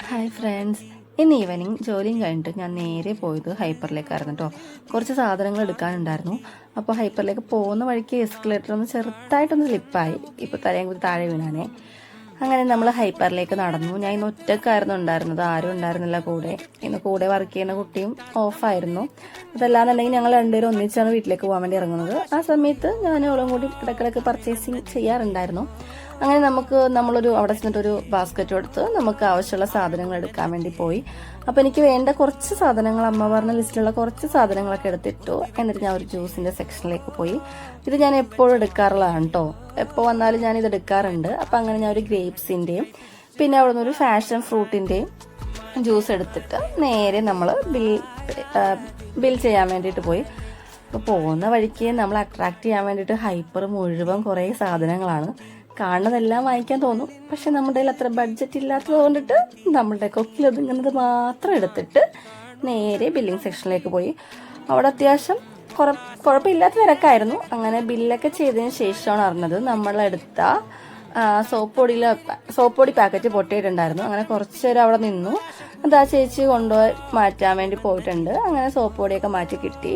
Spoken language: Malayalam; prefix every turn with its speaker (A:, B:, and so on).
A: ഹായ് ഫ്രണ്ട്സ്, ഇന്ന് ഈവനിങ് ജോലിയും കഴിഞ്ഞിട്ട് ഞാൻ നേരെ പോയത് ഹൈപ്പറിലേക്കായിരുന്നു കേട്ടോ. കുറച്ച് സാധനങ്ങൾ എടുക്കാനുണ്ടായിരുന്നു. അപ്പോൾ ഹൈപ്പറിലേക്ക് പോകുന്ന വഴിക്ക് എസ്കലേറ്റർ ഒന്ന് ചെറുതായിട്ടൊന്ന് സ്ലിപ്പായി. ഇപ്പോൾ തലയും കുത്തി താഴെ വീണാനേ. അങ്ങനെ നമ്മൾ ഹൈപ്പറിലേക്ക് നടന്നു. ഞാൻ ഇന്ന് ഒറ്റക്കായിരുന്നു ഉണ്ടായിരുന്നത്, ആരും ഉണ്ടായിരുന്നില്ല കൂടെ. ഇന്ന് കൂടെ വർക്ക് ചെയ്യുന്ന കുട്ടിയും ഓഫായിരുന്നു. അതല്ലാന്നുണ്ടെങ്കിൽ ഞങ്ങൾ രണ്ടുപേരും ഒന്നിച്ചാണ് വീട്ടിലേക്ക് പോകാൻ വേണ്ടി ഇറങ്ങുന്നത്. ആ സമയത്ത് ഞാൻ അവളും കൂടി ഇടയ്ക്കിടയ്ക്ക് പർച്ചേസിങ് ചെയ്യാറുണ്ടായിരുന്നു. അങ്ങനെ നമ്മളൊരു അവിടെ ചെന്നിട്ടൊരു ബാസ്ക്കറ്റ് എടുത്ത് നമുക്ക് ആവശ്യമുള്ള സാധനങ്ങൾ എടുക്കാൻ വേണ്ടി പോയി. അപ്പോൾ എനിക്ക് വേണ്ട കുറച്ച് സാധനങ്ങൾ, അമ്മ പറഞ്ഞ ലിസ്റ്റിലുള്ള കുറച്ച് സാധനങ്ങളൊക്കെ എടുത്തിട്ടു. എന്നിട്ട് ഞാൻ ഒരു ജ്യൂസിന്റെ സെക്ഷനിലേക്ക് പോയി. ഇത് ഞാൻ എപ്പോഴും എടുക്കാറുള്ളതാണ് കേട്ടോ. എപ്പോൾ വന്നാലും ഞാൻ ഇത് എടുക്കാറുണ്ട്. അപ്പം അങ്ങനെ ഞാൻ ഒരു ഗ്രേപ്സിന്റെയും പിന്നെ അവിടെ നിന്ന് ഒരു ഫാഷൻ ഫ്രൂട്ടിന്റെയും ജ്യൂസ് എടുത്തിട്ട് നേരെ നമ്മൾ ബിൽ ചെയ്യാൻ വേണ്ടിയിട്ട് പോയി. അപ്പോൾ പോകുന്ന വഴിക്ക് നമ്മൾ അട്രാക്ട് ചെയ്യാൻ വേണ്ടിയിട്ട് ഹൈപ്പർ മുഴുവൻ കുറേ സാധനങ്ങളാണ്. കാണുന്നതെല്ലാം വാങ്ങിക്കാൻ തോന്നും, പക്ഷെ നമ്മുടെ കയ്യിൽ അത്ര ബഡ്ജറ്റ് ഇല്ലാത്തത് കൊണ്ടിട്ട് നമ്മളുടെ കൊക്കിലൊതുങ്ങുന്നത് മാത്രം എടുത്തിട്ട് നേരെ ബില്ലിംഗ് സെക്ഷനിലേക്ക് പോയി. അവിടെ അത്യാവശ്യം കുഴപ്പമില്ലാത്ത തിരക്കായിരുന്നു. അങ്ങനെ ബില്ലൊക്കെ ചെയ്തതിന് ശേഷമാണ് അറിഞ്ഞത് നമ്മളെടുത്ത സോപ്പ് പൊടി പാക്കറ്റ് പൊട്ടിയിട്ടുണ്ടായിരുന്നു. അങ്ങനെ കുറച്ച് നേരം അവിടെ നിന്നു. അത് ആ ചേച്ചി കൊണ്ടുപോയി മാറ്റാൻ വേണ്ടി പോയിട്ടുണ്ട്. അങ്ങനെ സോപ്പ് പൊടിയൊക്കെ മാറ്റി കിട്ടി.